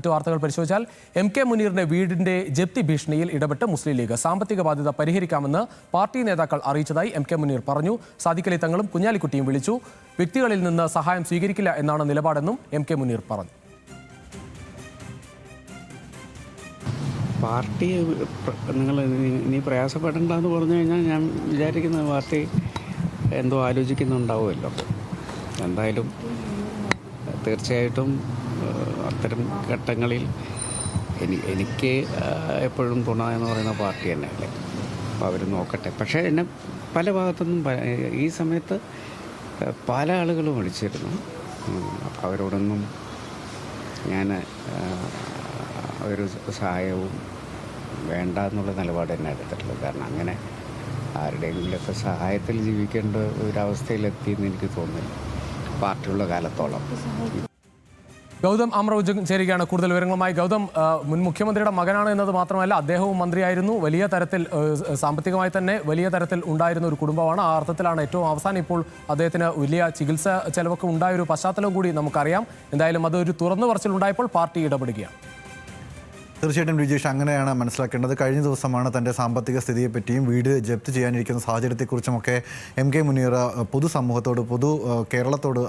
മറ്റു വാർത്തകൾ പരിശോധിച്ചാൽ MK മുനീറിന്റെ വീടിന്റെ ജപ്തി ഭീഷണിയിൽ ഇടപെട്ട് മുസ്ലിം ലീഗ് സാമ്പത്തിക ബാധ്യത പരിഹരിക്കാമെന്ന് പാർട്ടി നേതാക്കൾ അറിയിച്ചതായി MK മുനീർ പറഞ്ഞു. സാദിഖലി തങ്ങളും കുഞ്ഞാലിക്കുട്ടിയും വിളിച്ചു. വ്യക്തികളിൽ നിന്ന് സഹായം സ്വീകരിക്കില്ല എന്നാണ് നിലപാടെന്നും MK മുനീർ പറഞ്ഞു. പാർട്ടി നിങ്ങൾ ഇനി പ്രയാസപ്പെടണ്ടെന്ന് പറഞ്ഞു കഴിഞ്ഞാൽ ഞാൻ വിചാരിക്കുന്ന പാർട്ടി എന്തോ ആലോചിക്കുന്നുണ്ടാവുമല്ലോ. എന്തായാലും തീർച്ചയായിട്ടും അത്തരം ഘട്ടങ്ങളിൽ എനിക്ക് എപ്പോഴും തുണ എന്ന് പറയുന്ന പാർട്ടി തന്നെയല്ലേ. അപ്പോൾ അവർ നോക്കട്ടെ. പക്ഷേ എന്നെ പല ഭാഗത്തുനിന്നും ഈ സമയത്ത് പല ആളുകളും വിളിച്ചിരുന്നു. അപ്പോൾ അവരോടൊന്നും ഞാൻ ഒരു സഹായവും വേണ്ട എന്നുള്ള നിലപാട് തന്നെ എടുത്തിട്ടുള്ളത്. കാരണം അങ്ങനെ ആരുടെയെങ്കിലുമൊക്കെ സഹായത്തിൽ ജീവിക്കേണ്ട ഒരവസ്ഥയിലെത്തിയെന്ന് എനിക്ക് തോന്നുന്നില്ല പാർട്ടിയുള്ള കാലത്തോളം. ഗൗതം അമ്രൗജ് ചേരുകയാണ് കൂടുതൽ വിവരങ്ങളുമായി. ഗൗതം, മുൻ മുഖ്യമന്ത്രിയുടെ മകനാണ് എന്നത് മാത്രമല്ല, അദ്ദേഹവും മന്ത്രിയായിരുന്നു. വലിയ തരത്തിൽ സാമ്പത്തികമായി തന്നെ വലിയ തരത്തിൽ ഉണ്ടായിരുന്ന ഒരു കുടുംബമാണ്. ആ അർത്ഥത്തിലാണ് ഏറ്റവും അവസാനം ഇപ്പോൾ അദ്ദേഹത്തിന് വലിയ ചികിത്സ ചെലവൊക്കെ ഉണ്ടായൊരു പശ്ചാത്തലം കൂടി നമുക്കറിയാം. എന്തായാലും അതൊരു തുറന്നു പറച്ചിലുണ്ടായപ്പോൾ പാർട്ടി ഇടപെടുകയാണ്. തീർച്ചയായിട്ടും രജീഷ്, അങ്ങനെയാണ് മനസ്സിലാക്കേണ്ടത്. കഴിഞ്ഞ ദിവസമാണ് തൻ്റെ സാമ്പത്തിക സ്ഥിതിയെപ്പറ്റിയും വീട് ജപ്തി ചെയ്യാനിരിക്കുന്ന സാഹചര്യത്തെക്കുറിച്ചുമൊക്കെ MK മുനീർ പൊതുസമൂഹത്തോട് കേരളത്തോട്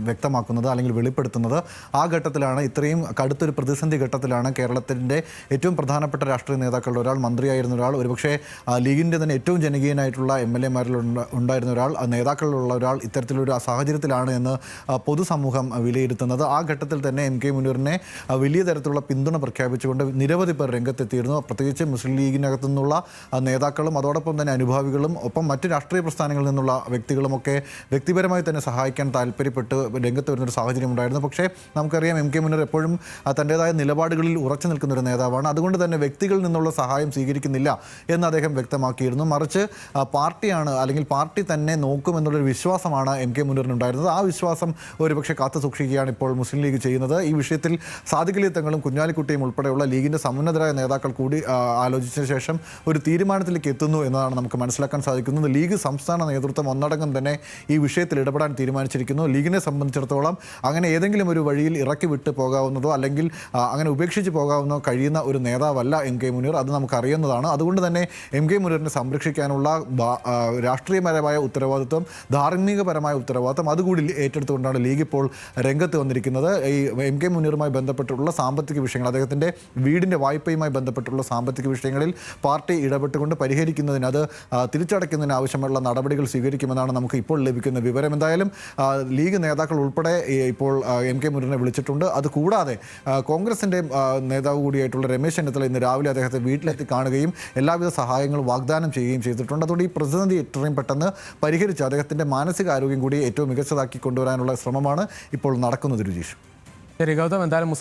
വ്യക്തമാക്കുന്നത് അല്ലെങ്കിൽ വെളിപ്പെടുത്തുന്നത്. ആ ഘട്ടത്തിലാണ്, ഇത്രയും കടുത്തൊരു പ്രതിസന്ധി ഘട്ടത്തിലാണ് കേരളത്തിൻ്റെ ഏറ്റവും പ്രധാനപ്പെട്ട രാഷ്ട്രീയ നേതാക്കളുടെ ഒരാൾ, മന്ത്രിയായിരുന്ന ഒരാൾ, ഒരുപക്ഷെ ലീഗിൻ്റെ തന്നെ ഏറ്റവും ജനകീയനായിട്ടുള്ള MLA-മാരിൽ ഉണ്ടായിരുന്ന ഒരാൾ, നേതാക്കളിലുള്ള ഒരാൾ ഇത്തരത്തിലൊരു സാഹചര്യത്തിലാണ് എന്ന് പൊതുസമൂഹം വിലയിരുത്തുന്നത്. ആ ഘട്ടത്തിൽ തന്നെ MK മുനീറിനെ വലിയ തരത്തിലുള്ള പിന്തുണ പ്രഖ്യാപിച്ചുകൊണ്ട് നിരവധി പേർ രംഗത്തെത്തിയിരുന്നു. പ്രത്യേകിച്ച് മുസ്ലിം ലീഗിനകത്തു നിന്നുള്ള നേതാക്കളും അതോടൊപ്പം തന്നെ അനുഭാവികളും ഒപ്പം മറ്റ് രാഷ്ട്രീയ പ്രസ്ഥാനങ്ങളിൽ നിന്നുള്ള വ്യക്തികളുമൊക്കെ വ്യക്തിപരമായി തന്നെ സഹായിക്കാൻ താല്പര്യപ്പെട്ട് രംഗത്ത് വരുന്നൊരു സാഹചര്യം ഉണ്ടായിരുന്നു. പക്ഷേ നമുക്കറിയാം MK മുനീർ എപ്പോഴും തൻ്റേതായ നിലപാടുകളിൽ ഉറച്ചു നിൽക്കുന്ന ഒരു നേതാവാണ്. അതുകൊണ്ട് തന്നെ വ്യക്തികളിൽ നിന്നുള്ള സഹായം സ്വീകരിക്കുന്നില്ല എന്ന് അദ്ദേഹം വ്യക്തമാക്കിയിരുന്നു. മറിച്ച് പാർട്ടിയാണ്, അല്ലെങ്കിൽ പാർട്ടി തന്നെ നോക്കുമെന്നുള്ളൊരു വിശ്വാസമാണ് MK മുനീറിനുണ്ടായിരുന്നത്. ആ വിശ്വാസം ഒരുപക്ഷെ കാത്തു സൂക്ഷിക്കുകയാണ് ഇപ്പോൾ മുസ്ലിം ലീഗ് ചെയ്യുന്നത്. ഈ വിഷയത്തിൽ സാദിഖലി തങ്ങളും കുഞ്ഞാലിക്കുട്ടിയും ഉൾപ്പെടെയുള്ള ലീഗിൻ്റെ സമുന്നതരായ നേതാക്കൾ കൂടി ആലോചിച്ച ശേഷം ഒരു തീരുമാനത്തിലേക്ക് എത്തുന്നു എന്നതാണ് നമുക്ക് മനസ്സിലാക്കാൻ സാധിക്കുന്നത്. ലീഗ് സംസ്ഥാന നേതൃത്വം ഒന്നടങ്കം തന്നെ ഈ വിഷയത്തിൽ ഇടപെടാൻ തീരുമാനിച്ചിരിക്കുന്നു. ലീഗിനെ സംബന്ധിച്ചിടത്തോളം അങ്ങനെ ഏതെങ്കിലും ഒരു വഴിയിൽ ഇറക്കി വിട്ട് പോകാവുന്നതോ അല്ലെങ്കിൽ അങ്ങനെ ഉപേക്ഷിച്ച് പോകാവുന്നതോ കഴിയുന്ന ഒരു നേതാവല്ല MK മുനീർ. അത് നമുക്കറിയുന്നതാണ്. അതുകൊണ്ട് തന്നെ MK മുനീറിനെ സംരക്ഷിക്കാനുള്ള രാഷ്ട്രീയപരമായ ഉത്തരവാദിത്വം, ധാർമ്മികപരമായ ഉത്തരവാദിത്വം അതുകൂടി ഏറ്റെടുത്തുകൊണ്ടാണ് ലീഗ് ഇപ്പോൾ രംഗത്ത് വന്നിരിക്കുന്നത്. ഈ MK മുനീറുമായി ബന്ധപ്പെട്ടുള്ള സാമ്പത്തിക വിഷയങ്ങൾ, അദ്ദേഹത്തിൻ്റെ വീടിൻ്റെ വായ്പയുമായി ബന്ധപ്പെട്ടുള്ള സാമ്പത്തിക വിഷയങ്ങളിൽ പാർട്ടി ഇടപെട്ടുകൊണ്ട് പരിഹരിക്കുന്നതിന്, അത് തിരിച്ചടയ്ക്കുന്നതിന് ആവശ്യമുള്ള നടപടികൾ സ്വീകരിക്കുമെന്നാണ് നമുക്ക് ഇപ്പോൾ ലഭിക്കുന്ന വിവരം. എന്തായാലും ലീഗ് നേതാക്കൾ ഉൾപ്പെടെ ഇപ്പോൾ MK മുനീറിനെ വിളിച്ചിട്ടുണ്ട്. അതുകൂടാതെ കോൺഗ്രസിൻ്റെ നേതാവ് കൂടിയായിട്ടുള്ള രമേശ് ചെന്നിത്തല ഇന്ന് രാവിലെ അദ്ദേഹത്തെ വീട്ടിലെത്തി കാണുകയും എല്ലാവിധ സഹായങ്ങളും വാഗ്ദാനം ചെയ്യുകയും ചെയ്തിട്ടുണ്ട്. അതുകൊണ്ട് ഈ പ്രതിസന്ധി എത്രയും പെട്ടെന്ന് പരിഹരിച്ച് അദ്ദേഹത്തിൻ്റെ മാനസികാരോഗ്യം കൂടി ഏറ്റവും മികച്ചതാക്കി കൊണ്ടുവരാനുള്ള ശ്രമമാണ് ഇപ്പോൾ നടക്കുന്നത്. രുചീഷ്. ശരി ഗൗതം, എന്തായാലും മുസ്ലിം